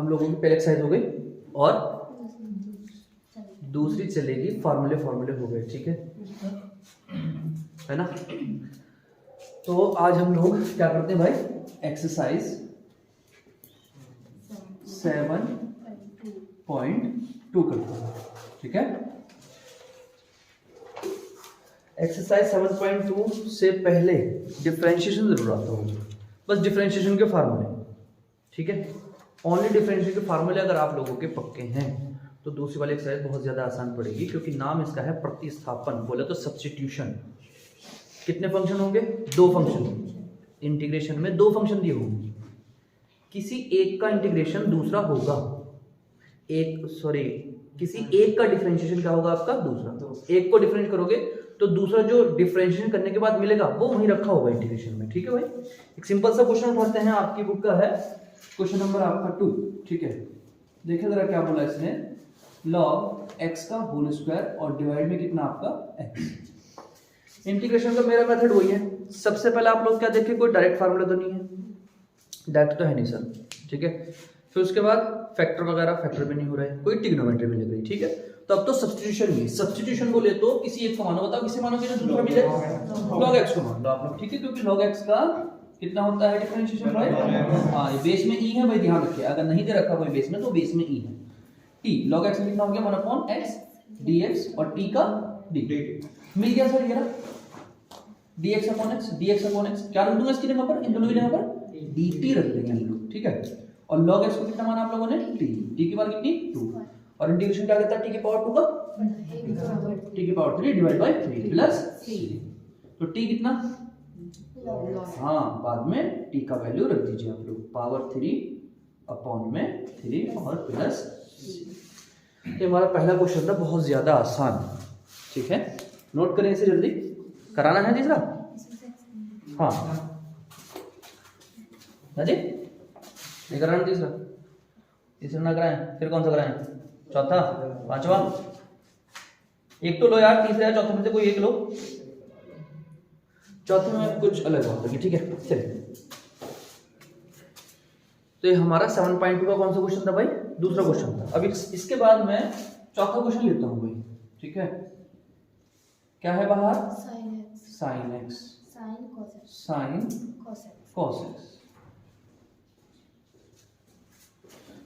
हम लोगों की पहले एक्सरसाइज हो गई और दूसरी चलेगी फॉर्मूले हो गए, ठीक है ना। तो आज हम लोग क्या करते हैं भाई, एक्सरसाइज 7.2 करते हैं, ठीक है। एक्सरसाइज 7.2 से पहले डिफरेंशिएशन जरूर आता होगा, बस डिफरेंशिएशन के फार्मूले, ठीक है। ओनली डिफरेंशिएशन के फार्मूले अगर आप लोगों के पक्के हैं तो दूसरी वाली एक्सरसाइज बहुत ज़्यादा आसान पड़ेगी, क्योंकि नाम इसका है प्रतिस्थापन, बोले तो सब्स्टिट्यूशन। कितने फंक्शन होंगे, 2 फंक्शन। इंटीग्रेशन में 2 फंक्शन दिए होंगे, किसी एक का इंटीग्रेशन दूसरा होगा, किसी एक का डिफरेंशिएशन क्या होगा आपका, दूसरा। एक को डिफरेंशिएट करोगे तो दूसरा जो डिफरेंशिएशन करने के बाद मिलेगा वो वहीं रखा होगा इंटीग्रेशन में, ठीक है भाई। एक सिंपल सा क्वेश्चन उठाते हैं, आपकी बुक का है क्वेश्चन नंबर आपका 2, ठीक है। देखिए जरा क्या बोला इसने, log x का होल स्क्वायर और डिवाइड में कितना आपका x। इंटीग्रेशन का मेरा मेथड वही है। सबसे पहले आप लोग क्या देखें, कोई डायरेक्ट फार्मूला तो नहीं है, डायरेक्ट तो है नहीं सर, ठीक है। फिर उसके बाद फैक्टर वगैरह, फैक्टर भी नहीं हो रहा है, कोई ट्रिग्नोमेट्री भी नहीं रही, ठीक है। तो अब तो सब्स्टिट्यूशन ही, सब्स्टिट्यूशन बोले तो किसी एक को मानो, बताओ किसे मानोगे जो दूसरा मिले, log x को मान लो आप लोग, ठीक है। क्योंकि log x का कितना होता है डिफरेंशिएशन भाई, हाँ बेस में e है भाई, ध्यान रखिए। अगर नहीं दे रखा कोई बेस में तो बेस में e है। t log x में कितना हो गया 1/x dx और t का dt मिल गया सर, ये रहा dx/x, dx/x। क्या रख दूंगा इसकी जगह पर, इन दोनों की जगह पर dt रख देंगे हम लोग, ठीक है। और log x को कितना माना आप लोगों ने, t की पावर कितनी 2, और इंटीग्रेशन क्या करता है, t की पावर 2 का t की पावर 3 डिवाइड बाय 3 प्लस 3। तो t कितना, हाँ बाद में t का वैल्यू रख दीजिए आप लोग, पावर 3/3 और प्लस। तो हमारा पहला क्वेश्चन था बहुत ज्यादा आसान, ठीक है। नोट करें इसे, जल्दी कराना है तीसरा, हाँ जी नहीं कराना तीसरा, तीसरा ना कराएं, फिर कौन सा कराएं, चौथा, पांचवा। एक तो लो यार, तीसरा या चौथे में से कोई एक लो, चौथे में कुछ अलग बात होगी, ठीक है। चलिए, तो ये हमारा 7.2 का कौन सा क्वेश्चन था भाई, दूसरा क्वेश्चन था। अब इसके बाद मैं चौथा क्वेश्चन लेता हूँ भाई, ठीक है। क्या है बाहर, sin x, sin cos x।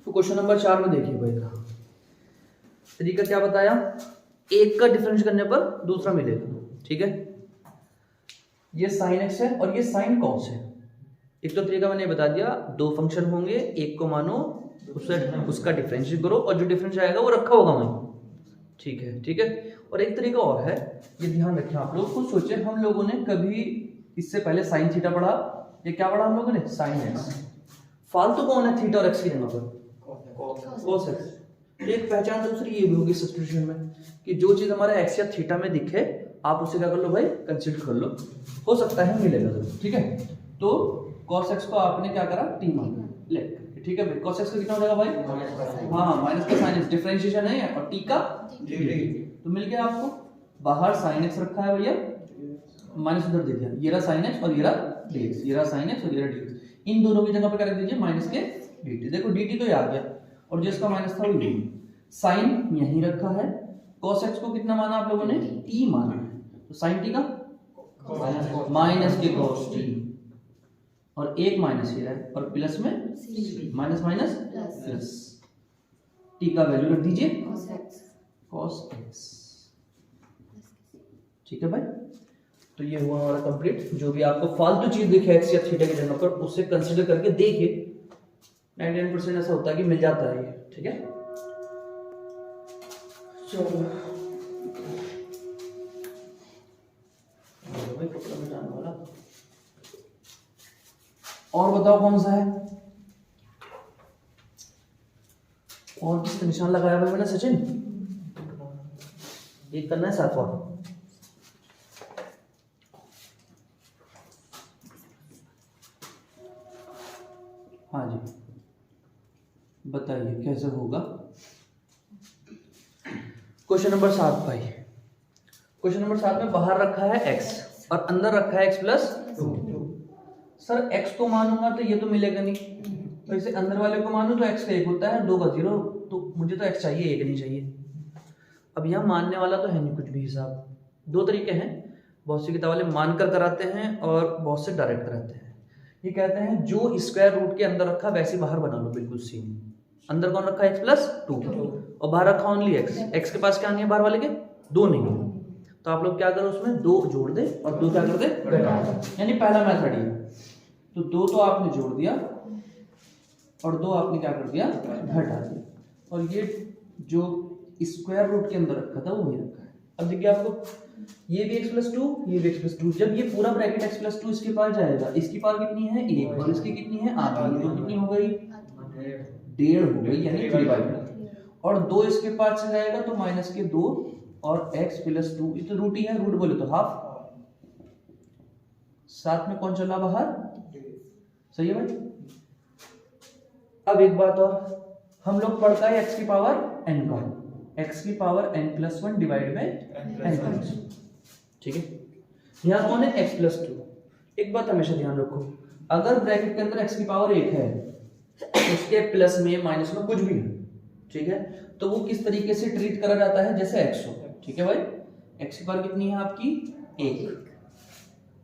तो क्वेश्चन नंबर 4 में देखिए भाई, तरीका क्या बताया, एक का डिफरेंस करने पर दूसरा मिलेगा, ठीक है। ये sin x है और ये sin cos है। एक तो तरीका मैंने बता दिया, 2 फंक्शन होंगे, एक को मानो उसका डिफरेंशिएट करो और जो डिफरेंस आएगा वो रखा होगा वहीं, ठीक है, ठीक है। और एक तरीका और है, ये ध्यान रखें आप लोग। कुछ सोचे, हम लोगों ने कभी इससे पहले साइन थीटा पढ़ा, ये क्या पढ़ा हम लोगों ने, साइन एक्स। फालतू कौन है थीटा और एक्स की जगह पर, cos x। एक पहचान दूसरी ये भी होगी सब्स्टिट्यूशन में, कि जो चीज हमारे एक्स या थीटा में दिखे आप उसे क्या कर लो भाई, कंसीडर कर लो, हो सकता है मिलेगा जरूर, ठीक है। तो cos x को आपने क्या करा, t मान ले, ठीक है भाई। cos x का कितना हो जाएगा भाई, हाँ माइनस का sin x, डिफरेंशिएशन है, और t का तो मिल गया आपको। बाहर sin x रखा है भैया, माइनस उधर दे दिया, ये रहा sin x और ये रहा dx, ये रहा sin x और ये रहा dx। इन दोनों की जगह पे क्या रख दीजिए, माइनस के dt। देखो dt तो ये आ गया, और जिसका माइनस था वो ये, sin यहीं रखा है। cos x को कितना माना आप लोगों ने, t माना है, तो sin t का माइनस के cos t, और एक माइनस ये है, और प्लस में माइनस माइनस प्लस, t का वैल्यू रख दीजिए cos x, ठीक है भाई। तो ये हुआ हमारा कंप्लीट। जो भी आपको फालतू चीज दिखे एक्स या थीटा की जगह पर, उससे कंसीडर करके देखिए, 99% ऐसा होता है कि मिल जाता है ये, ठीक है। चलो भाई कपड़ा में जाने वाला, और बताओ कौन सा है, और किसका निशान लगाया भाई मैंने, सचिन। एक करना है 7वां, हाँ जी बताइए कैसे होगा। क्वेश्चन नंबर 7 भाई, क्वेश्चन नंबर 7 में बाहर रखा है x और अंदर रखा है x+2। सर x को मानूंगा तो ये तो मिलेगा नहीं, तो इसे अंदर वाले को मानो तो x का 1 होता है, 2 का 0, तो मुझे तो x चाहिए, 1 नहीं चाहिए। अब यहाँ मानने वाला तो है नहीं कुछ भी हिसाब। दो तरीके हैं, बहुत सी किताब वाले मानकर कराते हैं और बहुत से डायरेक्ट कराते हैं। ये कहते हैं जो स्क्वायर रूट के अंदर रखा वैसे बाहर बना लो, बिल्कुल सेम। अंदर कौन रखा है x+2 और बाहर रखा ओनली x के पास क्या नहीं है बाहर वाले के, 2 नहीं है, तो आप लोग क्या करो उसमें 2 जोड़ दे और 2 क्या कर दे घटा दे, यानी पहला मेथड ये। तो 2 तो आपने जोड़ दिया और 2 आपने क्या कर दिया घटा दिया, और ये जो स्क्वायर रूट के अंदर रखा था वो वही रखा है। अब देखिए आपको ये भी x+2 ये भी x+2, जब ये पूरा ब्रैकेट x+2 इसके पास जाएगा, इसकी पावर कितनी है 1 और इसकी कितनी है आधी, तो कितनी हो गई 1.5 हो गई, यानी 3/2, और 2 इसके पास से जाएगा तो -2 और x+2, ये तो रूट ही है, रूट बोले तो हाफ, साथ में कौन चला बाहर, सही है भाई। अब एक बात और, हम लोग पढ़ता है x की पावर n का, x की power n+1 divide by n+1, ठीक है। यहाँ कौन है x+2। एक बात हमेशा ध्यान रखो, अगर ब्रैकेट के अंदर x की पावर 1 है, उसके प्लस में माइनस में कुछ भी है, ठीक है, तो वो किस तरीके से ट्रीट करा जाता है, जैसे x हो, ठीक है भाई। x की पावर कितनी है आपकी 1,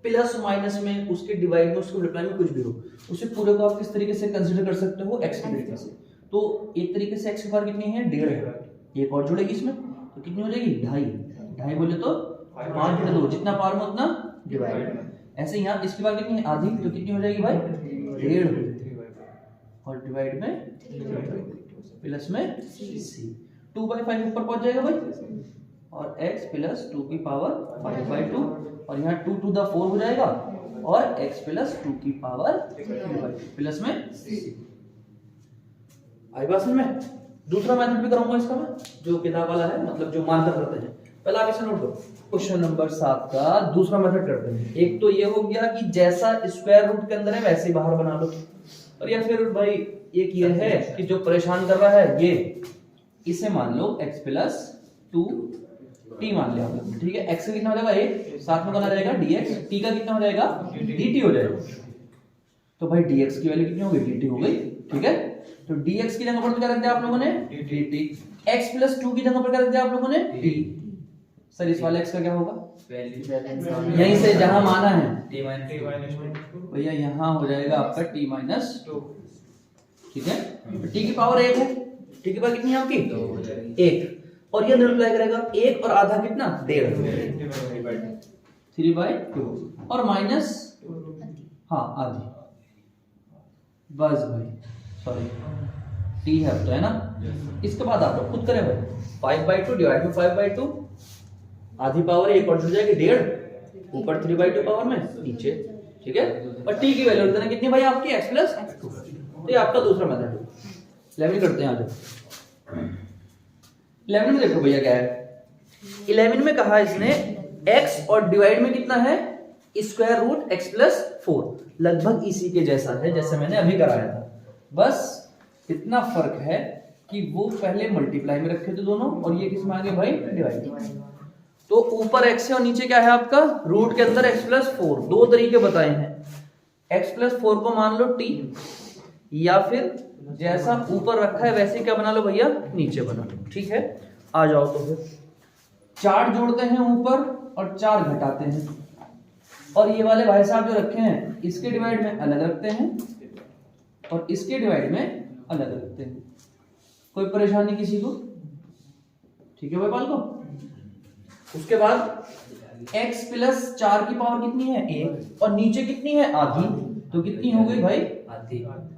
प्लस माइनस में उसके डिवाइड में उसके मल्टीप्लाई में कुछ भी हो, उसे पूरे को आप किस तरीके से कंसीडर कर सकते हो x की तरीके से। तो एक तरीके से x की पावर कितनी है 1.5 है, एक और जुड़ेगी इसमें तो कितनी हो जाएगी 2.5 बोले तो 5/2, जितना पावर में उतना डिवाइड। ऐसे यहाँ इसकी पावर कितनी है आधी, तो कितनी हो जाएगी भाई 1.5 और डिवाइड में प्लस में c, 2/5 ऊपर पहुंच जाएगा भाई, और x+2 की पावर 5/2, और यहाँ 2 to the 4 हो जाएगा, और x+2 की पावर 3/2 प्लस में c। आई बात समझ में। दूसरा मेथड भी कराऊंगा इसका मैं, जो किताब वाला है, मतलब जो मानकर करते हैं। पहले आप इसे नोट करो, क्वेश्चन नंबर 7 का दूसरा मेथड करते हैं। एक तो ये हो गया कि जैसा स्क्वायर रूट के अंदर है वैसे ही बाहर बना लो, और या फिर भाई एक ये है कि जो परेशान कर रहा है ये, इसे मान लो x+2t मान लिया आपने, ठीक है। x का कितना हो जाएगा 1, साथ में बना रहेगा dx, t का कितना हो जाएगा dt हो जाएगा। तो भाई dx की वैल्यू कितनी हो गई dt हो गई, ठीक है। तो dx की जगह पर क्या रख दिया आप लोगों ने dt, x+2 की जगह पर क्या रख दिया आप लोगों ने t। सर इस वाले x का क्या होगा, यहीं से जहां माना है भैया यहाँ हो जाएगा आपका t-2, ठीक है। तो t की पावर 1 है, t की पावर कितनी है आपकी 1, और ये मल्टीप्लाई करेगा 1 और आधा कितना 1.5, 3/2 और माइनस हाँ आधी, बस भाई सॉरी t है अब तो, है ना। इसके बाद आप लोग खुद करें भाई, 5/2 डिवाइड में 5/2, आधी पावर 1 और जुड़ जाएगी 1.5, ऊपर 3/2 पावर में नीचे, ठीक है। और t की वैल्यू देना कितनी भाई आपकी x+2, तो ये आपका दूसरा मेथड है। 11 करते हैं आज। 11 में देखो भैया क्या है, 11 में कहा इसने x और डिवाइड में कितना है स्क्वायर रूट x+4, लगभग इसी के जैसा है जैसे मैंने अभी कराया था, बस इतना फर्क है कि वो पहले मल्टीप्लाई में रखे थे दोनों, और ये किस में आ गए भाई डिवाइड। तो ऊपर x है और नीचे क्या है आपका रूट के अंदर x+4, दो तरीके बताए हैं, x+4 को मान लो t, या फिर जैसा ऊपर रखा है वैसे क्या बना लो भैया नीचे बना लो, ठीक है। आ जाओ तो फिर 4 जोड़ते हैं ऊपर और 4 घटाते हैं, और ये वाले भाई साहब जो रखे हैं इसके डिवाइड में अलग रखते हैं और इसके डिवाइड में अलग रखते हैं, कोई परेशानी किसी को, ठीक है भाई पाल को। उसके बाद x+4 की पावर कितनी है 1 और नीचे कितनी है आधी, तो कितनी हो गई भाई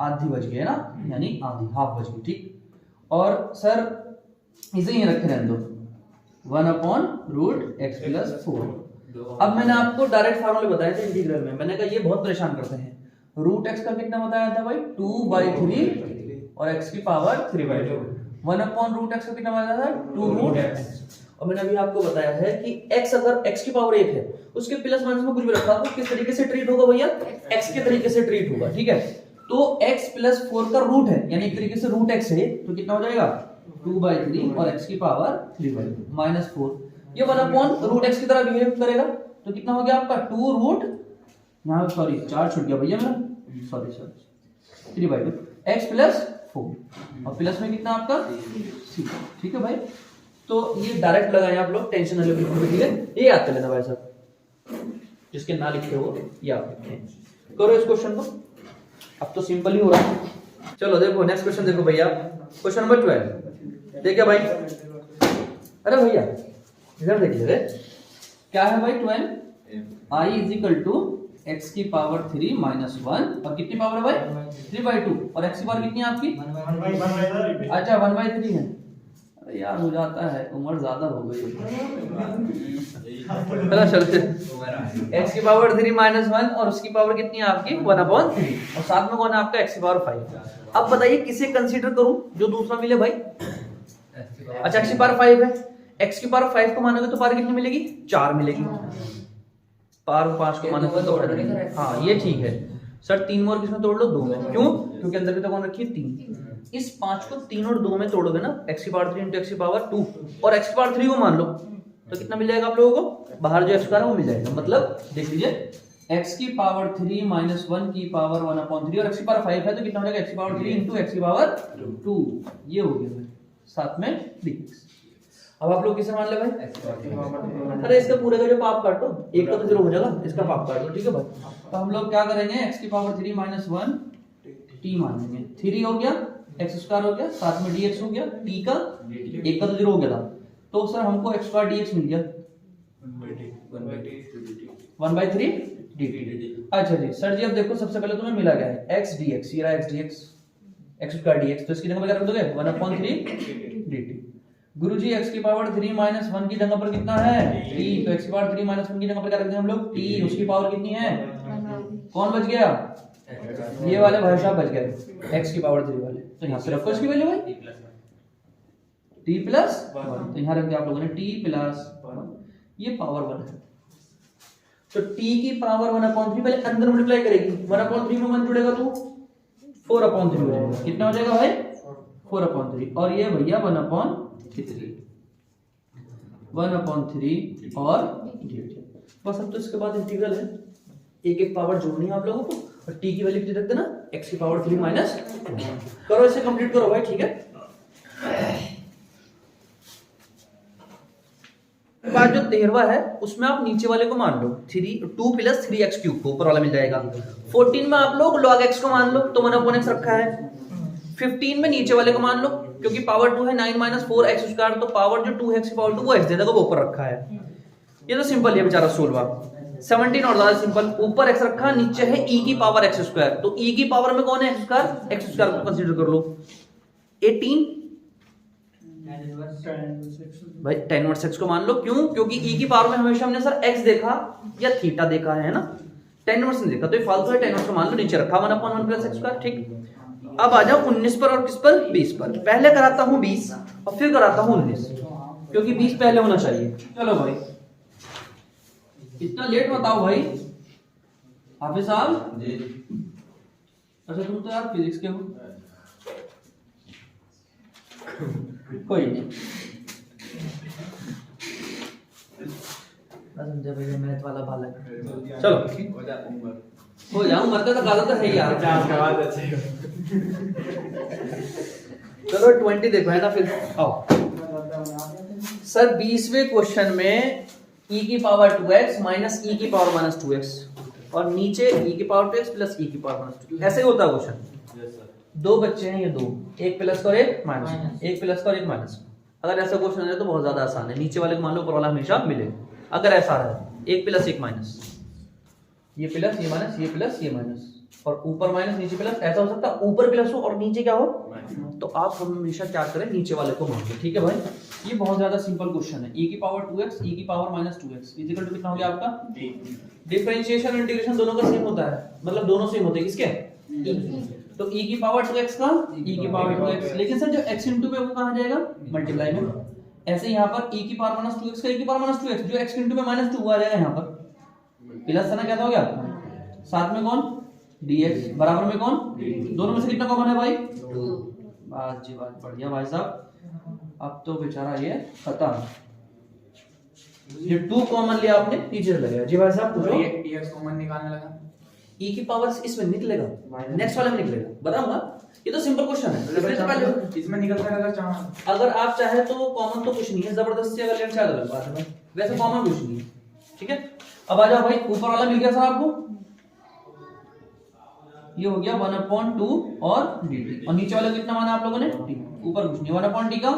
आधी बच गई है ना, यानी आधी हाफ बच गई, ठीक। और सर इसे ही रखे रहने दो 1/√x+4। अब मैंने आपको डायरेक्ट फार्मूले बताए थे इंटीग्रल में, मैंने कहा ये बहुत परेशान करते हैं। √x का कितना बताया था भाई 2/3 और x की पावर 3/2, 1/√x का कितना बताया था 2√x। और मैंने अभी आपको बताया है कि x अगर x की पावर 1 है उसके प्लस माइनस में कुछ भी रखा तो किस तरीके से ट्रीट होगा भैया x के तरीके से ट्रीट होगा, ठीक है। तो x+4 का रूट है, यानी एक तरीके से √x है, तो कितना हो जाएगा 2/3 और x की पावर 3/2 -4, ये 1/√x की तरह बिहेव करेगा, तो कितना हो गया आपका 2 रूट, यहाँ सॉरी 4 छूट गया भैया मेरा, सॉरी 3/2 x प्लस 4 और प्लस में कितना आपका c। ठीक है भाई, तो ये डायरेक्ट लगाए आप लोग, टेंशन ना लो बिल्कुल भी, ठीक है। ये याद कर लेना भाई साहब, जिसके ना लिखे हो ये आप लिखते हैं। करो इस क्वेश्चन को, अब तो सिंपल ही हो रहा है। चलो देखो नेक्स्ट क्वेश्चन देखो भैया, क्वेश्चन नंबर 12 देखिए भाई। अरे भैया इधर देखिए, रे क्या है भाई 12 i is equal to x की पावर 3 माइनस 1 और कितनी पावर है भाई 3/2 और x की पावर कितनी है आपकी 1/3। अच्छा 1/3 है। अरे यार हो जाता है, उम्र ज्यादा हो गई। चलो x की पावर 3 माइनस 1 और उसकी पावर कितनी है आपकी 1/3 और साथ में कौन है आपका x की पावर 5। अब बताइए किसे कंसीडर करूं जो दूसरा मिले भाई। अच्छा x की पावर 5 है, x की पावर 5 को मानोगे तो पावर कितनी मिलेगी 4 मिलेगी। पावर 5 को मानोगे तो हाँ ये ठीक है सर। 3 में और किसमें तोड़ लो 2 में, क्यों? क्योंकि अंदर भी तो कौन रखी है 3। इस 5 को 3 और 2 में तोड़ोगे ना, x की पावर 3 इंटू x की पावर 2 और x की पावर 3 को मान लो तो कितना मिल जाएगा आप लोगों को, बाहर जो x है वो मिल जाएगा। मतलब देख लीजिए x की पावर 3 माइनस 1 की पावर 1/3 और x की पावर 5 है तो कितना हो जाएगा x की पावर 3 इंटू x की पावर 2। ये हो गया भाई, साथ में dx। अब आप लोग किसे मान ले भाई, अरे इसका पूरे का जो पाप काटो, एक का तो 0 हो जाएगा, इसका पाप काट दो, ठीक है भाई। तो हम लोग क्या करेंगे, x की पावर 3 माइनस 1 t मानेंगे। 3 हो गया, x स्क्वायर हो गया, साथ में dx हो गया, t का एक का तो 0 हो गया था, तो सर हमको x स्क्वायर dx मिल गया 1/3 dt। अच्छा जी सर जी, अब देखो सबसे पहले तुम्हें मिला गया है x dx, ये रहा x dx, x square dx, तो इसकी जगह पर क्या रख दोगे 1/3 dt। गुरुजी x की पावर 3 माइनस 1 की जगह पर कितना है t, तो x की पावर 3 माइनस 1 की जगह पर क्या रख देंगे हम लोग t, उसकी पावर कितनी है, कौन बच गया, ये वाले भाई साहब बच गए x की पावर 3 वाले। तो यहाँ से रखो इसकी वैल्यू भाई t प्लस 1, तो यहाँ रख दिया आप लोगों ने t प्लस 1, ये पावर 1 है। तो t की पावर 1/3 पहले अंदर मल्टीप्लाई करेगी, 1/3 में 1 जुड़ेगा तो 4/3 हो जाएगा। कितना हो जाएगा भाई 4/3 और ये भैया 1/3 और बस। अब तो इसके बाद इंटीग्रल है, एक एक पावर जोड़नी है आप लोगों को और t की वैल्यू कितनी रख देना x की पावर 3 माइनस। करो इसे कंप्लीट करो भाई, ठीक है। बाद जो 13वां है उसमें आप नीचे वाले को मान लो 2 प्लस 3x क्यूब को ऊपर वाला मिल जाएगा। 14 में आप लोग log x को मान लो तो 1/x रखा है। 15 में नीचे वाले को मान लो क्योंकि पावर 2 है 9 माइनस 4x स्क्वायर, तो पावर जो 2 है x की पावर 2 वो x दे देगा, वो ऊपर रखा है। ये तो सिंपल है बेचारा 16वां। 17 और ज्यादा सिंपल, ऊपर x रखा, नीचे है e की पावर x स्क्वायर, तो e की पावर में कौन है x स्क्वायर को कंसीडर कर लो। 18 भाई tan इनवर्स x को मान लो, क्यों? क्योंकि e की पावर में हमेशा हमने सर x देखा या थीटा देखा है ना, tan इनवर्स नहीं देखा, तो ये फालतू है। tan इनवर्स को मान लो, नीचे रखा 1/1 प्लस x स्क्वायर, ठीक। अब आ जाओ 19 पर और किस पर 20 पर। पहले कराता हूं 20 और फिर कराता हूं 19, क्योंकि 20 पहले होना चाहिए। चलो भाई इतना लेट बताओ भाई हाफिज साहब जी। अच्छा तुम तो यार फिजिक्स के हो, कोई नहीं समझा भैया, मैथ वाला बालक। चलो हो जाऊं मरते तो गाला तो है यार। चलो 20 देखो है ना, फिर आओ सर 20वें क्वेश्चन में e की पावर 2x माइनस e की पावर माइनस 2x और नीचे e की पावर 2x प्लस e की पावर माइनस 2, ऐसे ही होता है क्वेश्चन। दो बच्चे हैं ये दो, एक प्लस का और एक माइनस, एक प्लस का और एक माइनस। अगर ऐसा क्वेश्चन है तो बहुत ज्यादा आसान है, नीचे वाले को मान लो ऊपर वाला हमेशा मिले। अगर ऐसा है एक प्लस एक माइनस, ये प्लस ये माइनस, ये प्लस ये माइनस और ऊपर माइनस नीचे प्लस, ऐसा हो सकता है ऊपर प्लस हो और नीचे क्या हो, तो आप हमेशा क्या करें नीचे वाले को मान लो, ठीक है भाई। ये बहुत ज्यादा सिंपल क्वेश्चन है। e की पावर 2x e की power minus 2x equal to कितना हो गया आपका, डिफरेंशिएशन और इंटीग्रेशन दोनों का सेम होता है, मतलब दोनों सेम होते हैं किसके, तो e की पावर 2x का e की पावर 2x, लेकिन सर जो x इंटू पे वो कहाँ जाएगा मल्टीप्लाई में। ऐसे यहाँ पर e की पावर माइनस 2x का e की पावर माइनस 2x, जो x इंटू में माइनस 2 आ जाएगा यहाँ पर प्लस ना, क्या हो गया, साथ में कौन dx बराबर में कौन, दोनों में से कितना कॉमन है भाई, बात जी बात, बढ़िया भाई साहब। अब तो बेचारा ये खत्म, ये 2 कॉमन लिया आपने, नीचे लगेगा जी भाई साहब। पूछो dx कॉमन निकालने लगा, e की पावर इसमें निकलेगा, नेक्स्ट वाले में निकलेगा, बताऊंगा। ये तो सिंपल क्वेश्चन है। इसमें निकल कर अगर चाहो, अगर आप चाहे तो कॉमन तो कुछ नहीं है, जबरदस्ती अगर लेना चाहे तो अलग बात है भाई, वैसे कॉमन कुछ नहीं है। ठीक है, अब आ जाओ भाई, ऊपर वाला मिल गया सर आपको, ये हो गया 1/2 और dt, और नीचे वाला कितना माना आप लोगों ने t, ऊपर कुछ नहीं, 1/t का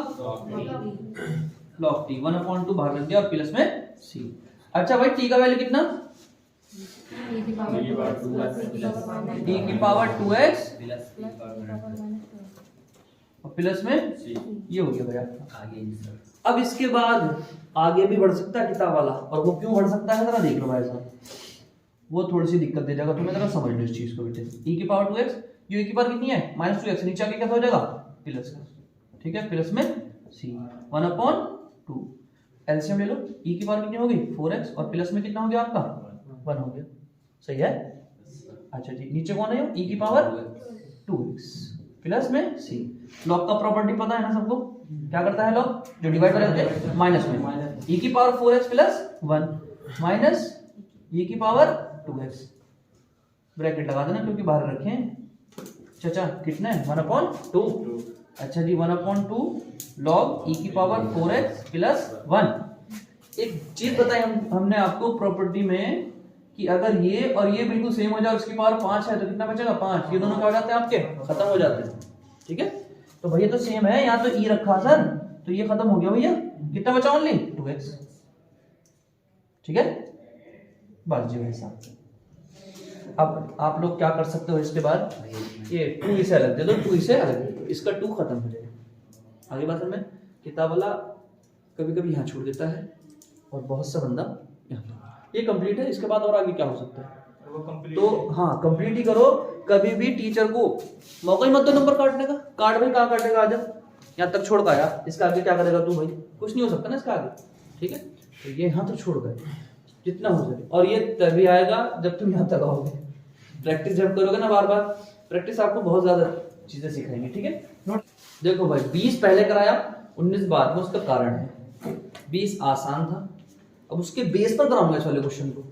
log t, 1/2 बाहर रख दिया और प्लस में c। अच्छा भाई t का वैल्यू कितना, t की पावर 2x और प्लस में ये हो गया भाई आपका। अब इसके बाद आगे भी बढ़ सकता है किताब वाला, और वो क्यों बढ़ सकता है जरा देख लो भाई साहब, वो थोड़ी सी दिक्कत दे जाएगा तुम्हें, जरा समझ लो इस चीज को बेटे। e की पावर 2x, ये e की पावर कितनी है -2x, नीचे आके क्या हो जाएगा प्लस का, ठीक है, प्लस में c 1/2, एलसीएम ले लो, e की पावर कितनी होगी 4x और प्लस में कितना हो गया आपका 1 हो गया, सही है। अच्छा जी, नीचे कौन है e की पावर 2x प्लस में c। लॉग का प्रॉपर्टी पता है ना सबको, क्या करता है लॉग, जो डिवाइड कर देते हैं माइनस में, e की power 4x plus 1 minus e की पावर 2x, ब्रैकेट लगा देना क्योंकि बाहर रखें। चाचा कितना है 1/2, अच्छा जी 1/2 लॉग e की पावर 4x प्लस 1। एक चीज बताई हमने आपको प्रॉपर्टी में कि अगर ये और ये बिल्कुल सेम हो जाए, उसकी पावर 5 है तो कितना बचेगा 5, ये दोनों क्या हो जाते हैं आपके खत्म हो जाते हैं। ठीक है, तो भैया तो सेम है, यहाँ तो e रखा सर, तो ये खत्म हो गया भैया, कितना बचा ओनली 2x। ठीक है, बस जी भाई साहब। अब आप लोग क्या कर सकते हो इसके बाद, ये 2 इसे अलग दे दो, 2 इसे अलग दे दो, इसका 2 खत्म हो जाएगा। आगे बात में किताब वाला कभी कभी यहाँ छोड़ देता है और बहुत सा बंदा यहाँ, ये कंप्लीट है, इसके बाद और आगे क्या हो सकता है तो हाँ कंप्लीट ही करो। कभी भी टीचर को मौका ही मत दो नंबर काटने का, काट भाई कहाँ काटेगा, आ जा यहाँ तक छोड़ का यार, इसका आगे क्या करेगा तू भाई, कुछ नहीं हो सकता ना इसका आगे। ठीक है, तो ये यहाँ तक छोड़ गए जितना हो सके, और ये तभी आएगा जब तुम यहाँ तक आओगे। प्रैक्टिस जब करोगे ना बार बार, प्रैक्टिस आपको बहुत ज्यादा चीजें सिखाएंगे। ठीक है, नोट देखो भाई, 20 पहले कराया, 19 बाद में, उसका कारण है 20 आसान था, अब उसके बेस पर कराऊंगा इस वाले क्वेश्चन को।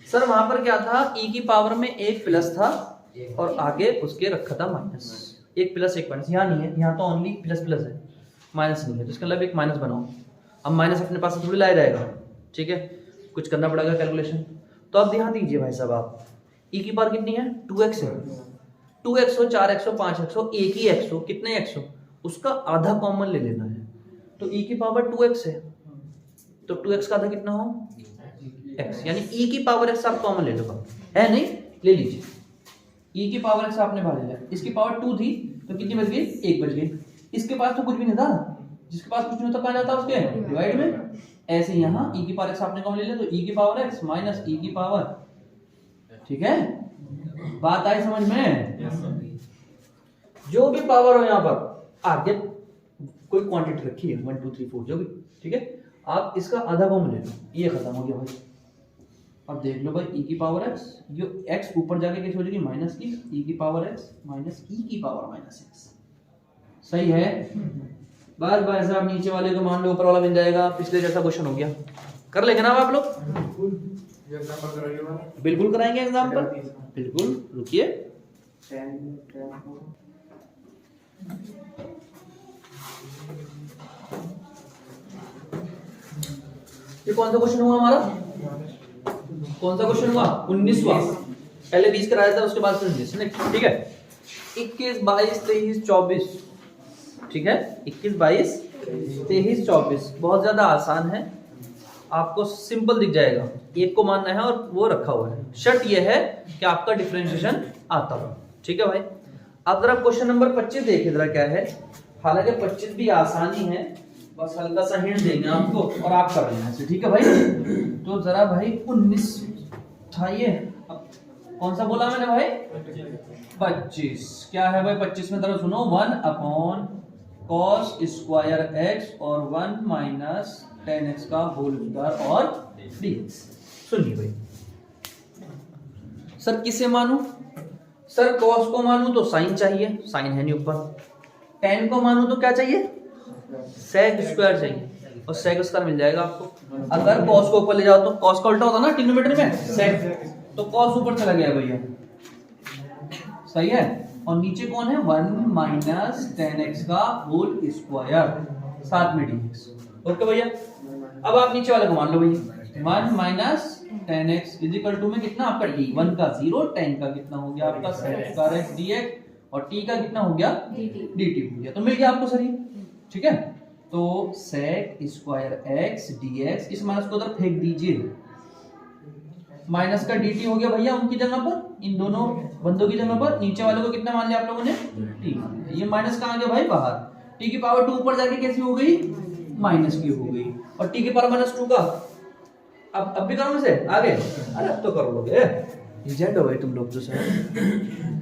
सर वहां पर क्या था, e की पावर में एक प्लस था और आगे उसके रखा था माइनस, एक प्लस एक माइनस, यहाँ नहीं है, यहाँ तो ओनली प्लस प्लस है, माइनस नहीं है, तो इसका मतलब एक माइनस बनाओ। अब माइनस अपने पास थोड़ी लाया जाएगा, ठीक है, कुछ करना पड़ेगा कैलकुलेशन। तो अब ध्यान दीजिए भाई साहब, आप e की पावर कितनी है 2x है, 2x हो 4x हो 5x हो, एक ही x हो, कितने x हो, उसका आधा कॉमन ले लेना है। तो e की पावर 2x है, तो 2x का आधा कितना हो x, यानी e की पावर x आप कॉमन ले लो, है नहीं, ले लीजिए, e की पावर x आपने बाहर ले लिया, इसकी पावर 2 थी तो कितनी बच गई 1 बच गई, इसके पास तो कुछ भी नहीं था, जिसके पास कुछ नहीं होता कहाँ जाता उसके डिवाइड में। ऐसे यहाँ e की पावर x आपने कॉमन ले लिया, तो e की पावर x माइनस e की पावर, ठीक है, बात आई समझ में। जो भी पावर हो यहाँ पर आगे कोई क्वांटिटी रखी है 1 2 3 4 जो भी, ठीक है, आप इसका आधा कॉमन ले लो, ये खत्म हो गया भाई। अब देख लो भाई e की पावर x, जो x ऊपर जाके कैसे हो जाएगी माइनस की, e की पावर x माइनस e की पावर माइनस x, सही है। बस भाई साहब नीचे वाले को मान लो ऊपर वाला मिल जाएगा, पिछले जैसा क्वेश्चन हो गया, कर लेंगे ना आप लोग, बिल्कुल कराएंगे एग्जाम पर, बिल्कुल रुकिए। ये कौन सा क्वेश्चन हुआ हमारा, कौन सा क्वेश्चन हुआ 19वां, पहले 20 कराया था उसके बाद फिर 19, ठीक है। 21 22 23 24, ठीक है, 21 22 23 24 बहुत ज्यादा आसान है, आपको सिंपल दिख जाएगा, एक को मानना है और वो रखा हुआ है, शर्त ये है कि आपका डिफरेंशिएशन आता हो। ठीक है भाई, अब जरा क्वेश्चन नंबर 25 देखिए जरा क्या है, हालांकि 25 भी आसानी है, बस हल्का सा हिंट देंगे आपको और आप कर लेना इसे, ठीक है भाई। तो जरा भाई 19 था ये, कौन सा बोला मैंने भाई 25, क्या है भाई 25 में, जरा सुनो, 1 cos स्क्वायर x और 1 माइनस tan x का होल स्क्वायर और dx। सुनिए भाई, सर किसे मानूं, सर cos को मानूं तो साइन चाहिए, साइन है नहीं ऊपर, tan को मानूं तो क्या चाहिए sec स्क्वायर चाहिए, और sec स्क्वायर मिल जाएगा आपको। अगर cos को ऊपर ले जाओ तो cos का उल्टा होता ना ट्रिग्नोमेट्री में sec, तो cos ऊपर चला गया भैया, सही है, और नीचे कौन है 1 माइनस 10x का होल स्क्वायर साथ में dx। ओके भैया, अब आप नीचे वाले को मान लो भैया 1 माइनस 10x इजिकल टू में कितना आपका d, 1 का 0, 10 का कितना हो गया आपका sec स्क्वायर x dx और t का कितना हो गया dt हो गया। तो मिल गया आपको सर ये, ठीक है। तो sec स्क्वायर x dx, इस माइनस को उधर फेंक दीजिए, माइनस का dt हो गया भैया उनकी जगह पर, इन दोनों बंदों की जगह पर। नीचे वाले को कितना मान लिया आप लोगों ने t मान लिया। ये माइनस कहाँ गया भाई बाहर, t की पावर 2 ऊपर जाके कैसी हो गई माइनस की हो गई, और t की पावर -2 का अब भी करो से आगे, अरे अब तो कर लोगे, रिजेक्ट हो गए तुम लोग तो सर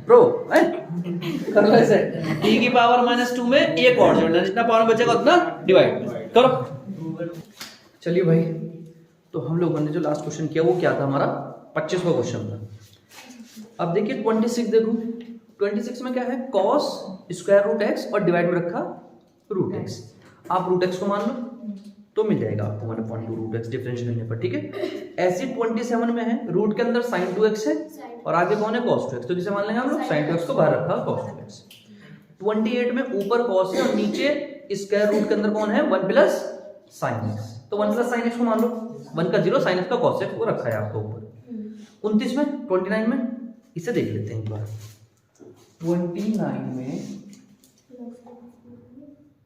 प्रो है, कर लो ऐसे। t की पावर -2 में एक और जोड़ना, जितना पावर बचेगा उतना डिवाइड करो। चलिए भाई, तो हम लोगों ने जो लास्ट क्वेश्चन किया वो क्या था हमारा 25वां क्वेश्चन था। अब देखिए 26 देखो, 26 में क्या है cos स्क्वायर रूट x और डिवाइड में रखा रूट x। आप रूट x को मान लो तो मिल जाएगा आपको 1/2 रूट x डिफरेंशिएट करने पर, ठीक है। ऐसे 27 में है रूट के अंदर sin 2x है और आगे कौन है cos 2x, तो जिसे मान लेंगे हम लोग sin 2x को बाहर रखा cos 2x। 28 में ऊपर cos है और नीचे स्क्वायर रूट के अंदर कौन है 1 प्लस sin x, तो 1 प्लस sin x को मान लो, 1 का 0 sin x का cos x वो रखा है आपको ऊपर। 29 में 29 में इसे देख लेते हैं एक बार। 29 में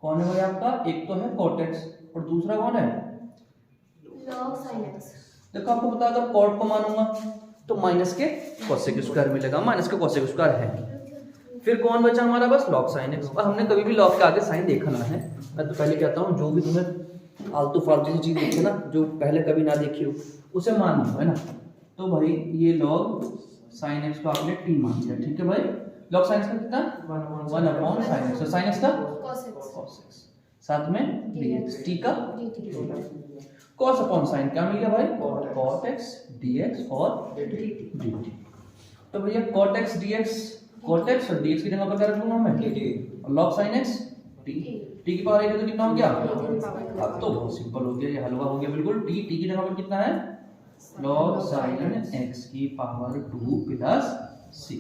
कौन है भाई आपका, एक तो है cot x और दूसरा कौन है log sin x। देखो आपको पता अगर cot को मानूंगा तो माइनस के cosec स्क्वायर मिलेगा, माइनस के cosec स्क्वायर है। फिर कौन बचा हमारा बस log sin x, और हमने कभी भी log के आगे साइन देखा ना है। मैं तो पहले कहता हूँ जो भी तुम्हें आलतू फालतू चीज देखी ना जो पहले कभी ना देखी हो उसे मान लो, है ना। तो भाई ये log sin x को आपने t मान लिया, ठीक है भाई। log sin x का कितना 1/sin x, तो sin x का cos x साथ में dx, t का cos अपॉन sin क्या मिल गया भाई cot x dx और dt। तो भैया cot x dx, cot x और dx की जगह पर क्या रख लूंगा मैं और log sin x t, t की पावर 1 है तो कितना हो गया, अब तो बहुत सिंपल हो गया, ये हलवा हो गया बिल्कुल। t की जगह पर कितना है log sin x की पावर 2 प्लस c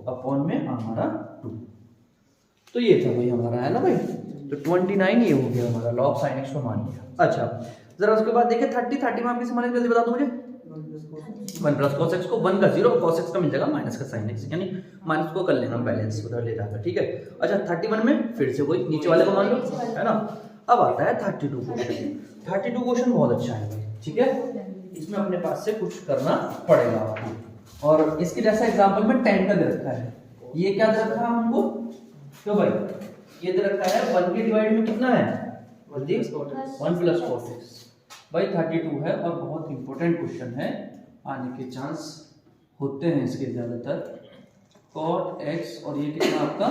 अपॉन में हमारा 2। तो ये था भाई हमारा, है ना भाई। तो 29 ये हो गया हमारा log sin x को मान लिया। अच्छा जरा उसके बाद देखिए 30 में आप किसे मानेंगे जल्दी बता दो मुझे। 1 प्लस cos x को 1 का 0 cos x का मिल जाएगा माइनस का sin x, यानी माइनस को कर लेंगे हम बैलेंस उधर ले जाकर, ठीक है। अच्छा 31 में फिर से वही नीचे वाले को मान लो, है ना। अब आता है 32 क्वेश्चन। 32 क्वेश्चन बहुत अच्छा है भाई, ठीक है। इसमें अपने पास से कुछ करना पड़ेगा आपको, और इसके जैसा एग्जाम्पल में 10 का दे रखा है। ये क्या दे रखा है हमको, तो भाई ये दे रखा है 1 के डिवाइड में कितना है 1 प्लस cos x भाई 32 है, और बहुत इंपॉर्टेंट क्वेश्चन है, आने के चांस होते हैं इसके ज्यादातर। cot x और ये कितना आपका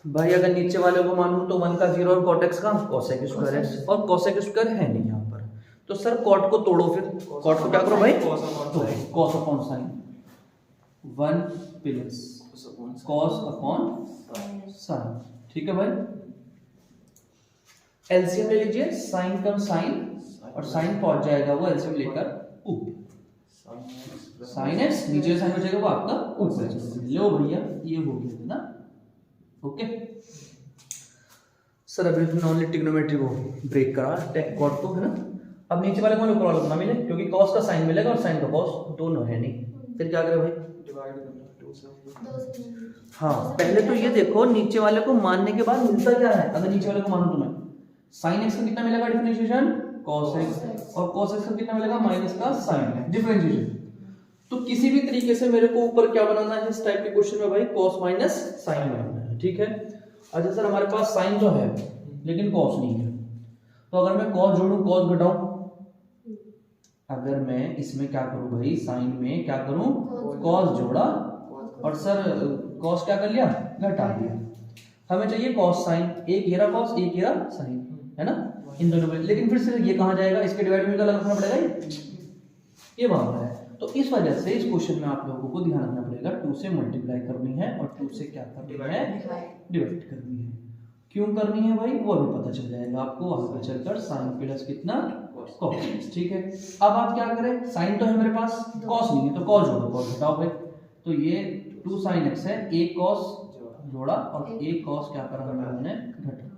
भाई, अगर नीचे वाले को मानूं तो 1 का 0 और cot x का cosec स्क्वायर x, और cosec स्क्वायर है नहीं यहाँ पर, तो सर cot को तोड़ो, फिर cot को क्या करो भाई cos upon sin 1 plus cos upon sin, ठीक है भाई। एलसीएम ले लीजिए, sin कम sin और sin पहुंच जाएगा वो एलसीएम लेकर ऊपर, sin x नीचे sin हो जाएगा वो आपका ऊपर। लो भैया ये हो गया ना, ओके। सर अभी तुमने ओनली ट्रिग्नोमेट्री को ब्रेक करा cot को, है ना। अब नीचे वाले को ऊपर वाले को ना मिले, क्योंकि cos का sin मिलेगा और sin का cos दोनों है नहीं, फिर क्या करें भाई हाँ पहले तो ये देखो नीचे वाले को मानने के बाद मिलता क्या है। अगर नीचे वाले को मानो तुम्हें sin x का कितना मिलेगा डिफरेंशिएशन cos x, और cos x का कितना मिलेगा माइनस का sin डिफरेंशिएशन। तो किसी भी तरीके से मेरे को ऊपर क्या बनाना है इस टाइप के क्वेश्चन में भाई cos माइनस sin बनाना है, ठीक है। अच्छा सर हमारे पास sin तो है लेकिन cos नहीं है, तो अगर मैं cos जोड़ूं cos घटाऊं, अगर मैं इसमें क्या करूं भाई sin में क्या करूं cos जोड़ा और सर cos क्या कर लिया घटा दिया। हमें चाहिए cos sin, एक ये रहा cos एक ये रहा sin, है ना इन दोनों में। लेकिन फिर से ये कहाँ जाएगा, इसके डिवाइड में अलग रखना पड़ेगा, ये वहां है। तो इस वजह से इस क्वेश्चन में आप लोगों को ध्यान रखना पड़ेगा 2 से मल्टीप्लाई करनी है और 2 से क्या करनी है डिवाइड करनी है, क्यों करनी है भाई वो भी पता चल जाएगा आपको आगे चलकर। साइन प्लस कितना कॉस, ठीक है। अब आप क्या करें, साइन तो है मेरे पास, कॉस नहीं है तो कॉस जोड़ो, कॉस घटाओ भाई। तो ये 2 sin x है, एक कॉस जोड़ा और एक कॉस क्या करा हमने घटा,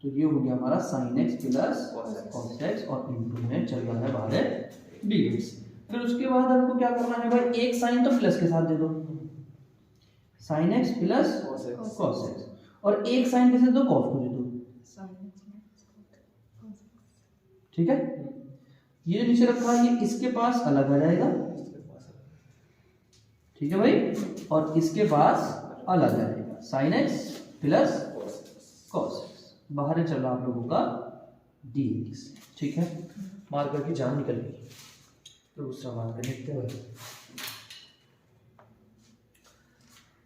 तो ये हो गया हमारा sin x plus cos x और इनटू में चल रहा है बाहर dx। फिर उसके बाद हमको क्या करना है भाई, एक साइन तो प्लस के साथ दे दो, sin x plus cos x, और एक साइन कैसे दो, cos को दे दो, ठीक है। ये जो नीचे रखा है ये इसके पास अलग आ जाएगा, ठीक है भाई, और इसके पास अलग आ जाएगा, sin x plus cos x, बाहर चल रहा आप लोगों का dx, ठीक है। मार्कर की जान निकल गई, दूसरा मार्कर लिखते हैं भाई।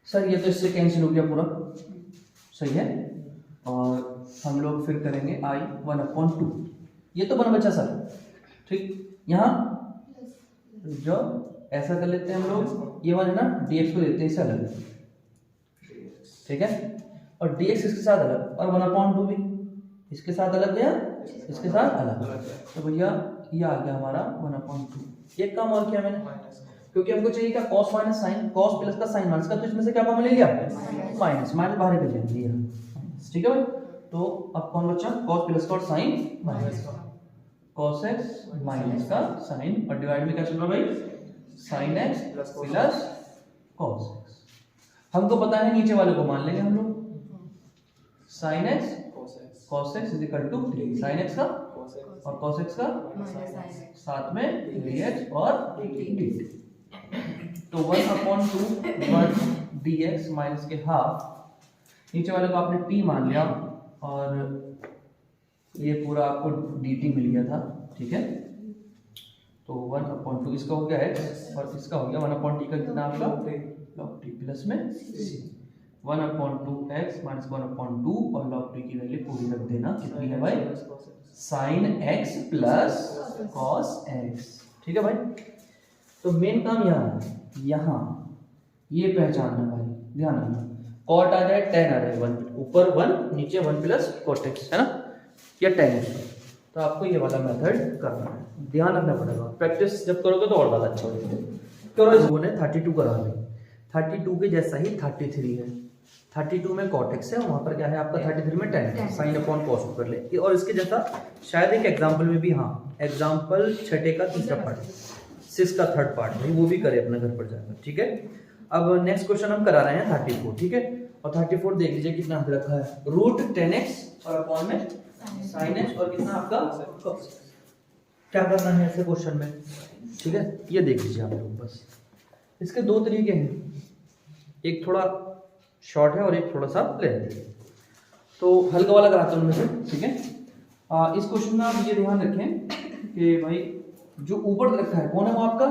सर ये तो इससे कैंसिल हो गया पूरा, सही है। और हम लोग फिर करेंगे i 1/2, ये तो बन बचा सर, ठीक। यहाँ जो ऐसा कर लेते हैं हम लोग, ये वाला ना dx को देते हैं इससे अलग, ठीक है, और dx इसके साथ अलग, और 1/2 भी इसके साथ अलग गया, इसके साथ अलग, तो भैया ये आ गया हमारा 1/2। एक काम और किया मैंने, क्योंकि हमको चाहिए क्या, cos minus sine, cos plus का साइन माइनस का, तो इसमें से क्या कॉमन ले लिया, माइनस, माइनस बाहर कर लिया, ठीक है भाई। तो अब कौन बचा, cos प्लस का और साइन माइनस का, cos x माइनस का साइन, और डिवाइड में क्या चल रहा भाई, sin x plus cos x। हमको पता है नीचे वाले को मान लेंगे हम लोग, sin x cos x is equal to 3 sin x का और cos x का साथ में dx और dt, तो 1/2 1 dx माइनस के हाफ, नीचे वाले को आपने t मान लिया और ये पूरा आपको dt मिल गया था, ठीक है। तो 1/2 इसका हो गया x और इसका हो गया 1/t का कितना आपका log t प्लस में 1/2 x माइनस 1/2 और log t की वैल्यू पूरी रख देना, कितनी है भाई, sin x plus cos x, ठीक है भाई। तो मेन काम यहाँ ये पहचानना भाई, ध्यान रखना, cot आ जाए tan आ जाए, 1 ऊपर 1 नीचे 1 प्लस cot x, है ना, या tan x, तो आपको ये वाला मेथड करना है, ध्यान रखना पड़ेगा। प्रैक्टिस जब करोगे तो और ज़्यादा अच्छा हो जाएगा। करो, इस ने 32 करा ली, 32 के जैसा ही 33 है, 32 में cot x है, वहाँ पर क्या है आपका 33 में tan है, साइन अपॉन cos कर ले, और इसके जैसा शायद एक एग्जाम्पल में भी, हाँ एग्जाम्पल 6 का तीसरा पार्ट, 6 का 3rd पार्ट भाई, वो भी करे अपने घर पर जाकर, ठीक है। अब नेक्स्ट क्वेश्चन हम करा रहे हैं 34, ठीक है, और 34 देख लीजिए कितना रखा है, रूट 10x और अपॉन में sin x और कितना आपका cos x। क्या करना है ऐसे क्वेश्चन में, ठीक है, ये देख लीजिए आप लोग बस। इसके दो तरीके हैं, एक थोड़ा शॉर्ट है और एक थोड़ा सा लेंथ है, तो हल्का वाला कराता हूँ उनमें से, ठीक है। इस क्वेश्चन में आप ये ध्यान रखें कि भाई जो ऊपर रखा है कौन है वो आपका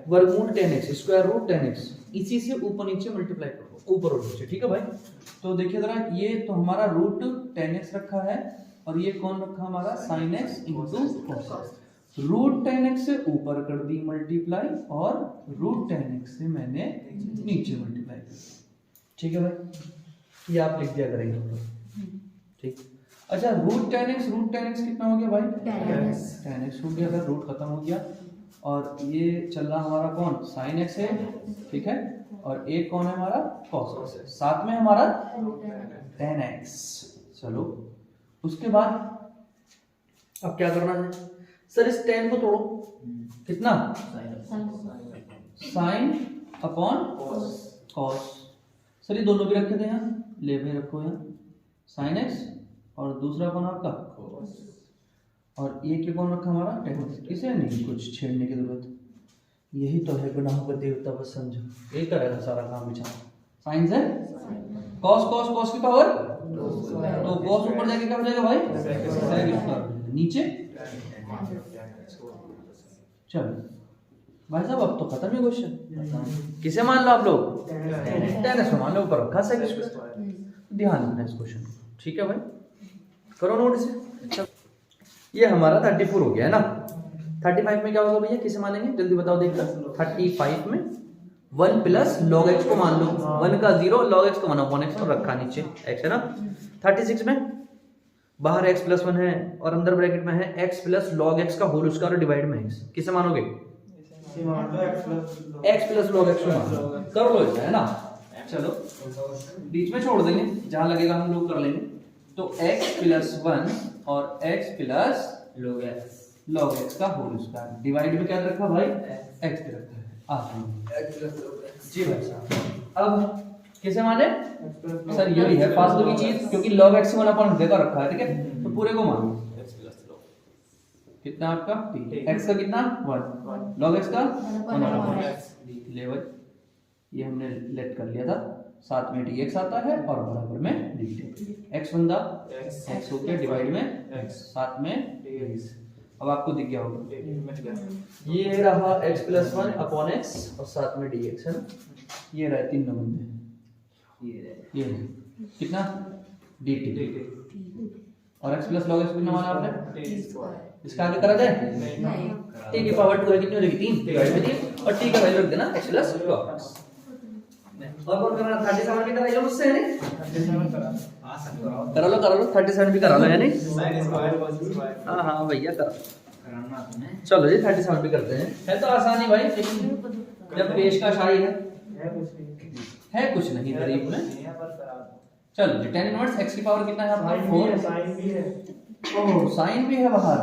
वर्गमूल 10x, स्क्वायर रूट 10x, इसी से ऊपर नीचे मल्टीप्लाई करो, ऊपर और नीचे, ठीक है भाई। तो देखिए जरा, ये तो हमारा रूट 10x रखा है और ये कौन रखा हमारा sin x into cos x, root 10x से ऊपर कर दी मल्टीप्लाई और रूट 10x से मैंने नीचे मल्टीप्लाई कर दी, ठीक है भाई, ये आप लिख दिया करेंगे, ठीक। अच्छा, रूट 10x कितना हो गया भाई, 10x हो गया, रूट खत्म हो गया, और ये चल रहा हमारा कौन sin x है, ठीक है, और एक कौन है हमारा cos x है, साथ में हमारा 10x। चलो उसके बाद अब क्या करना है सर, इस 10 को तोड़ो, कितना sin अपॉन cos, सर ये दोनों भी रखे थे यहाँ, ले भाई रखो यहाँ sin x और दूसरा कौन आपका cos, और एक ये कौन रखा हमारा tan, इसे नहीं कुछ छेड़ने की जरूरत, यही तो है गुनाहों का देवता, बस समझो, यही करेगा सारा काम बेचारा। साइन है cos की पावर, तो cos ऊपर जाके क्या हो जाएगा भाई, नीचे, चलो भाई साहब अब तो खत्म है क्वेश्चन, किसे मान लो आप लोग, tan x मान लो, ऊपर रखा है, ध्यान रखना इस क्वेश्चन को, ठीक है भाई, करो नोट इसे। ये हमारा 34 हो गया है ना, 35 में क्या होगा भैया, किसे मानेंगे जल्दी बताओ, देखना 35 में 1 प्लस लॉग एक्स को मान लो, 1 का 0 लॉग एक्स को 1 अपॉन एक्स और रखा नीचे x है ना। 36 में बाहर x प्लस 1 है और अंदर ब्रैकेट में है x प्लस लॉग एक्स का होल स्क्वायर डिवाइड में x। किसे मानोगे? x प्लस लॉग एक्स को मान लो, कर लो इसे, है ना। चलो बीच में छोड़ देंगे, जहां लगेगा हम लोग कर लेंगे। तो x प्लस 1 और x प्लस लॉग एक्स का होल स्क्वायर डिवाइड में क्या रखा भाई? x पे रखा है। जी भाई साहब, अब किसे माने? सर यही है फालतू की चीज, क्योंकि log x को 1 देखा रखा है, ठीक है, तो पूरे को मानो। कितना आपका x का कितना 1, log x का 1 ले भाई, ये हमने लेट कर लिया था। साथ में dx आता है और बराबर में dt, x बंदा x हो गया डिवाइड में x, साथ में dx। अब आपको दिख गया होगा, ये रहा x प्लस 1 अपॉन x और साथ में dx है ना। ये रहे तीनों बंदे, ये रहे कितना dt और x प्लस log x कितना माना आपने? इसका आगे करा जाए t की पावर 2 है, कितनी हो जाएगी 3 डिवाइड में 3 और t का वैल्यू रख देना x प्लस log x। और कौन करना? 37 भी कराइए मुझसे, है नहीं? करा लो 37 भी करा लो, है नहीं? हाँ हाँ भैया करा, चलो जी 37 भी करते हैं। है तो आसानी भाई, लेकिन जब पेशकश आई है कुछ नहीं गरीब में। चलो जी, tan इनवर्स x की पावर कितना है आपका? 4। ओह साइन भी है बाहर,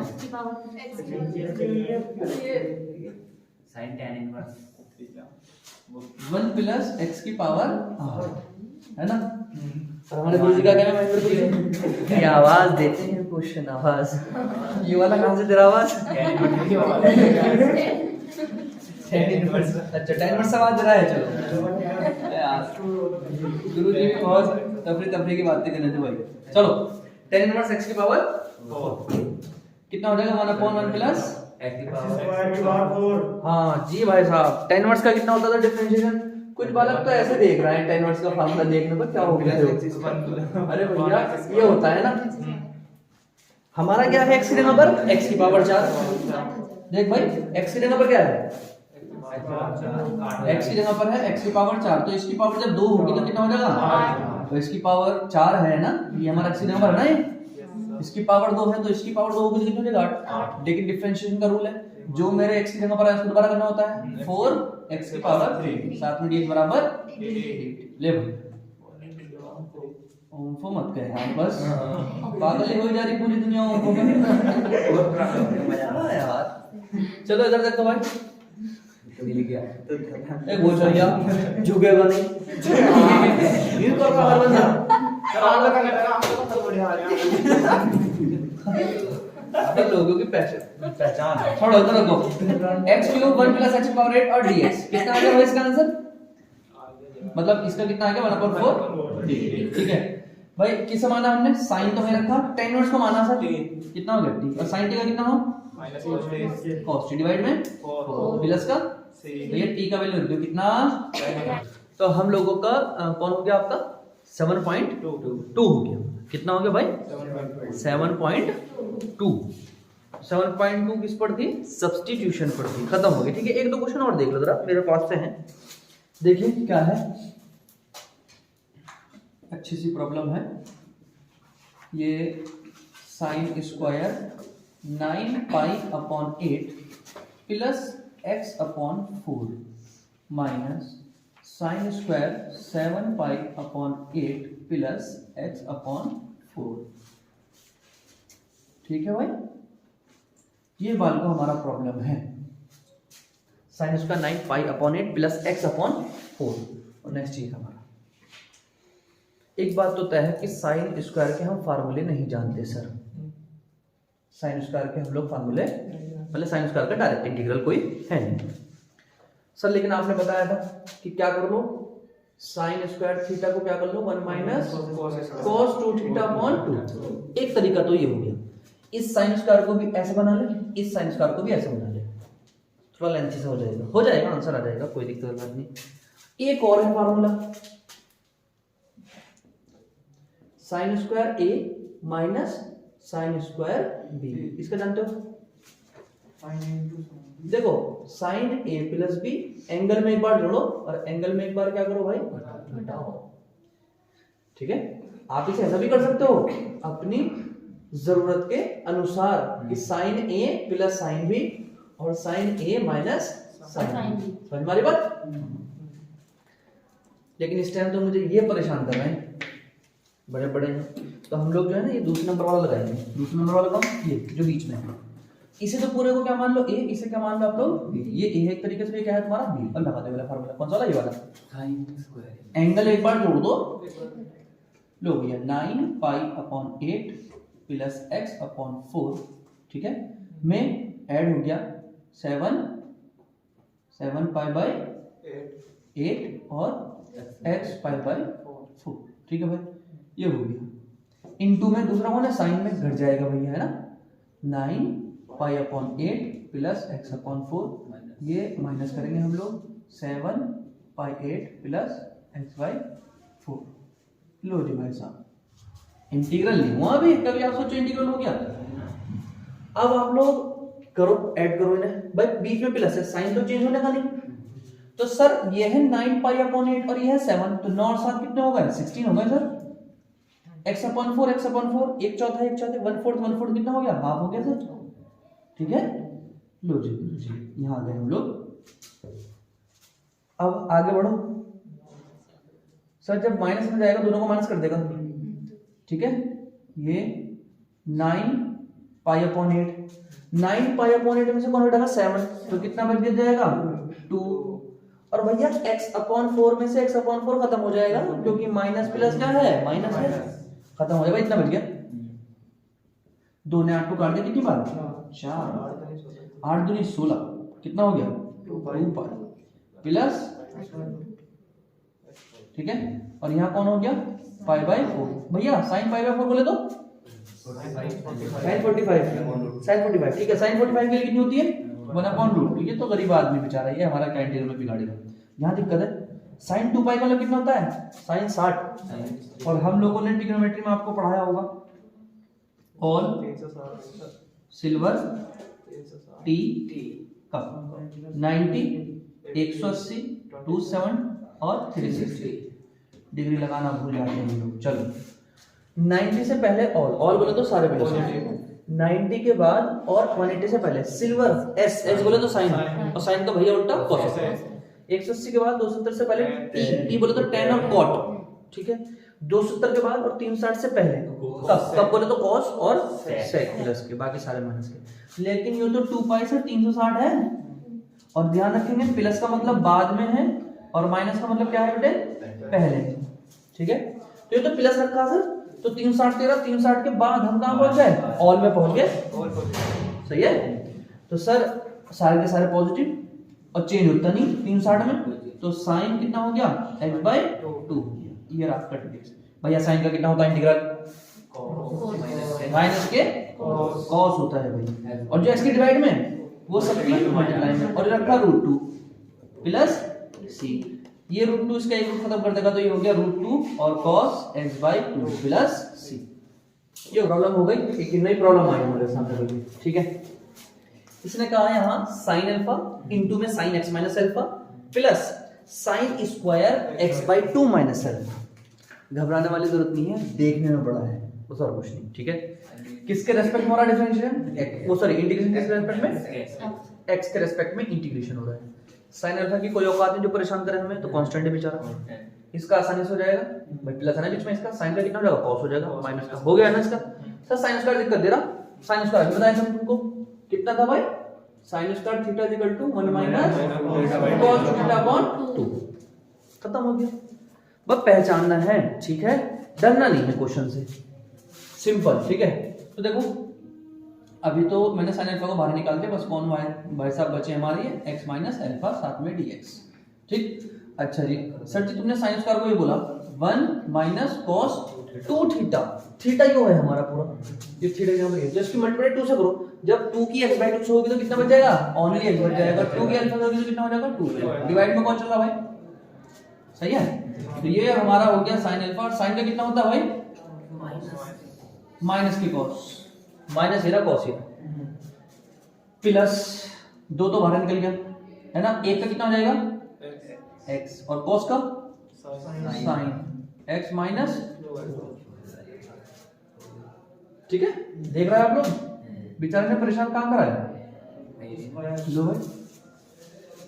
x की power sin tan inverse 1 plus x की पावर r, है ना। और हमारे गुरुजी का क्या है महेंद्र गुरुजी? ये आवाज देते हैं क्वेश्चन आवाज, ये वाला कहां से तेरा आवाज? tan इनवर्स, अच्छा tan इनवर्स आवाज दे रहा है। चलो यार गुरुजी भी बहुत तफरी की बातें करने थे भाई। चलो tan इनवर्स x की पावर 4 कितना हो जाएगा? 1 अपॉन 1 प्लस x की पावर 4। हाँ जी भाई साहब, tan इनवर्स का कितना होता था डिफरेंशिएशन? कुछ बालक तो ऐसे देख रहा है tan इनवर्स का फार्मूला देखने पर क्या हो गया? अरे भैया ये होता है ना, हमारा क्या है x की जगह पर x की पावर 4। देख भाई x की जगह पर क्या है? x की जगह पर है x की पावर 4, तो इसकी पावर जब 2 होगी तो कितना हो जाएगा? तो इसकी पावर 4 है ना, ये हमारा x की जगह पर है ना, ये इसकी पावर 2 है, तो इसकी पावर 2 होगी तो कितना हो जाएगा? 8। लेकिन डिफरेंशिएशन का रूल है, जो मेरे x की जगह पर है उसको दोबारा करना होता है 4x की पावर 3, साथ में dx बराबर 8। ले भाई ओम्फो मत कह यार, बस पागल ही हो जा रही पूरी दुनिया ओम्फो में। हाँ यार, चलो इधर देखो भाई, एक बोल भैया झुकेगा नहीं, ये कर रहा हर बंदा लोगों की पहचान छोड़ो, इधर रखो। x cube 1 plus x power 8 और dx कितना आ गया इसका आंसर? मतलब इसका कितना आ गया? 1/4। ठीक है भाई, किसे माना हमने? साइन तो है रखा, tan इनवर्स को माना सर, कितना हो गया t, और sin t का कितना हो? cos t डिवाइड में 4 प्लस का भैया t का वैल्यू रख दो कितना। तो हम लोगों का कौन हो गया आपका? 7.2 हो गया। कितना हो गया भाई? 7.2। 7.2 किस पर थी? सब्स्टिट्यूशन पर थी, खत्म हो गया। ठीक है, एक दो क्वेश्चन और देख लो जरा, मेरे पास से हैं, देखिए क्या है। अच्छी सी प्रॉब्लम है ये। Sine square 9 pi upon 8 plus x upon 4 minus sine square 7 pi upon 8 plus x upon 4। ठीक है भाई, ये वाल को हमारा प्रॉब्लम है। Sine square 9 pi upon 8 plus x upon 4। और नेक्स्ट चीज हमारा, एक बात तो तय है कि साइन स्क्वायर के हम फार्मूले नहीं जानते सर। साइन स्क्वायर के हम लोग फार्मूले, मतलब साइन स्क्वायर का डायरेक्ट इंटीग्रल कोई है नहीं सर। लेकिन आपने बताया था कि क्या कर लो, साइन स्क्वायर थीटा को क्या कर लो 1 माइनस cos 2 थीटा अपॉन 2। एक तरीका तो ये हो गया, इस साइन स्क्वायर को भी ऐसे बना ले, इस साइन स्क्वायर को भी ऐसे बना ले, थोड़ा लेंथी से हो जाएगा आंसर आ जाएगा, कोई दिक्कत बात नहीं। एक और है formula, sine square a minus sine square b, इसका जानते हो? देखो साइन ए प्लस बी, एंगल में एक बार जोड़ो और एंगल में एक बार क्या करो भाई, घटाओ। ठीक है, आप इसे ऐसा भी कर सकते हो अपनी जरूरत के अनुसार कि साइन ए प्लस साइन बी और साइन ए माइनस साइन बी। समझ में आ रही बात? लेकिन इस टाइम तो मुझे ये परेशान कर रहे हैं, बड़े बड़े हैं, तो हम लोग जो है ना ये दूसरे नंबर वाला लगाएंगे। दूसरे नंबर वाला कौन? ये जो बीच में है। इसे तो पूरे को क्या मान लो, ए, इसे क्या मान लो आप लोग, ये ए है एक तरीके से, ये क्या है तुम्हारा बी। और लगा दो वाला फार्मूला कौन सा वाला, ये वाला साइन स्क्वायर। एंगल एक बार जोड़ दो, लो भैया 9 pi upon 8 plus x upon 4, ठीक है, में ऐड हो गया 7 पाई बाय 8 और एक्स पाई बाय 4। ठीक है भाई, ये हो गया। इनटू में दूसरा कौन है, साइन में घट जाएगा भैया, है ना, 9 pi upon 8 plus x upon 4, ये माइनस करेंगे हम लोग 7 पाई 8 प्लस एक्स बाई 4। लो जी भाई साहब, इंटीग्रल नहीं हुआ अभी, कभी आप सोचो इंटीग्रल हो गया। अब आप लोग करो, ऐड करो इन्हें भाई, बीच में प्लस है, साइन तो चेंज होने का नहीं। तो सर ये है 9 पाई अपॉन 8 और ये है 7, तो 9 और 7 कितने हो गए, 16 हो गए सर। x अपॉन 4 एक चौथा 1/4 कितना हो गया, हाफ हो गया सर। ठीक है, लो जी यहाँ आ गए हम लोग। अब आगे बढ़ो सर, जब माइनस में जाएगा दोनों को माइनस कर देगा। ठीक है, ये 9 पाई अपॉन 8, 9 पाई अपॉन 8 में से कौन हटेगा, 7, तो कितना बच जाएगा 2। और भैया x अपॉन 4 में से x अपॉन 4 खत्म हो जाएगा, क्योंकि माइनस प्लस क्या है, माइनस है, खत्म हो जाएगा, इतना बच गया। 2 ने 8 को काट दिया, कितनी बार, 4, 8 दूनी 16, कितना हो गया 2 पाई प्लस, ठीक है, और यहाँ कौन हो गया पाई बाय 4। भैया साइन पाई बाय 4 बोले तो साइन 45, ठीक है, साइन 45 के लिए कितनी होती है 1/√2। ये तो गरीब आदमी बेचारा, ये हमारा कैंटीन में बिगाड़ेगा। यहाँ दिक्कत है, साइन 2 पाई का मतलब कितना होता है, साइन 60। और हम लोगों ने ट्रिग्नोमेट्री में आपको पढ़ाया होगा, ऑल सिल्वर टी कप 90, 180, 27 और 360 डिग्री लगाना भूल जाते हैं हम लोग। चलो 90 से पहले ऑल बोले तो सारे मिले, 90 के बाद और 180 से पहले सिल्वर एस बोले तो साइन, और साइन का भैया उल्टा कॉस। 180 के बाद 270 से पहले टी बोले तो टेन और कॉट। ठीक है, 270 के बाद और 360 से पहले कब बोले तो कॉस और सेक प्लस के, बाकी सारे माइनस के। लेकिन ये तो 2 पाई से 360 है, और ध्यान रखेंगे प्लस का मतलब बाद में है और माइनस का मतलब क्या है बेटे, पहले। ठीक है, तो ये तो प्लस रखा सर, तो 360 के बाद हम कहाँ पहुंच गए, ऑल में पहुंच गए। सही है, तो सर सारे के सारे पॉजिटिव और चेंज होता नहीं 360 में, तो साइन कितना हो गया x/2। ये आपका भैया साइन का कितना होता है इंटीग्रल, माइनस के कॉस होता है भाई, और जो x की डिवाइड में वो सबकी मल्टीप्लाई में, और रखा √2 प्लस c। ये √2 इसका एक रूट खत्म कर देगा, तो ये हो गया √2 और cos x/2 प्लस c। ये प्रॉब्लम हो गई, एक नई प्रॉब्लम आई हमारे सामने। ठीक है, इसने कहा यहाँ sin अल्फा इनटू में sin x minus alpha plus sin square x/2 minus alpha. घबराने वाली जरूरत नहीं है, देखने में बड़ा है बस और कुछ नहीं। ठीक है, किसके रेस्पेक्ट में हो रहा है डिफरेंशिएशन, वो सॉरी इंटीग्रेशन किसके रेस्पेक्ट में, x के रेस्पेक्ट में इंटीग्रेशन हो रहा है। sin अल्फा की कोई औकात नहीं जो परेशान करे हमें, तो कांस्टेंट है बेचारा, इसका आसानी से हो जाएगा भाई, प्लस है ना बीच में, इसका sin का कितना हो जाएगा, cos हो जाएगा, माइनस का हो गया ना इसका। सर sin स्क्वायर दिक्कत दे रहा, sin स्क्वायर अभी बताया हम तुमको कितना था भाई, sin square theta equal to 1 minus cos theta upon 2। खत्म हो गया, बस पहचानना है। ठीक है, डरना नहीं है क्वेश्चन से, सिंपल। ठीक है, तो देखो अभी तो मैंने sin अल्फा को बाहर निकाल दिया, बस कौन भाई साहब बचे हमारे x माइनस अल्फा साथ में dx। ठीक, अच्छा जी सर जी तुमने sin स्क्वायर को ये बोला 1 माइनस cos 2 थीटा, थीटा यो है हमारा पूरा, ये थीटा यहाँ पे है, इसकी मल्टीप्लाई 2 से करो, जब 2 की x/2 से होगी तो कितना बच जाएगा, ओनली x बच जाएगा। 2 की अल्फा से होगी तो कितना हो जाएगा 2, डिवाइड में कौन चल रहा भाई, सही है। तो ये हमारा हो गया sin अल्फा, और sin का कितना होता है भाई माइनस की cos, minus Hera cos Hera, plus 2 तो बाहर निकल गया है ना, एक का कितना हो जाएगा x और cos का sin x माइनस, ठीक है। देख रहे हैं आप लोग, बेचारे ने परेशान कहां कराया, लो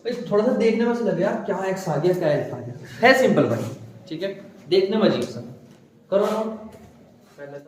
भाई थोड़ा सा देखने में से लगे यार क्या x आ गया क्या x आ गया, है सिंपल भाई, ठीक है। देखने में अजीब सा, करो नोट।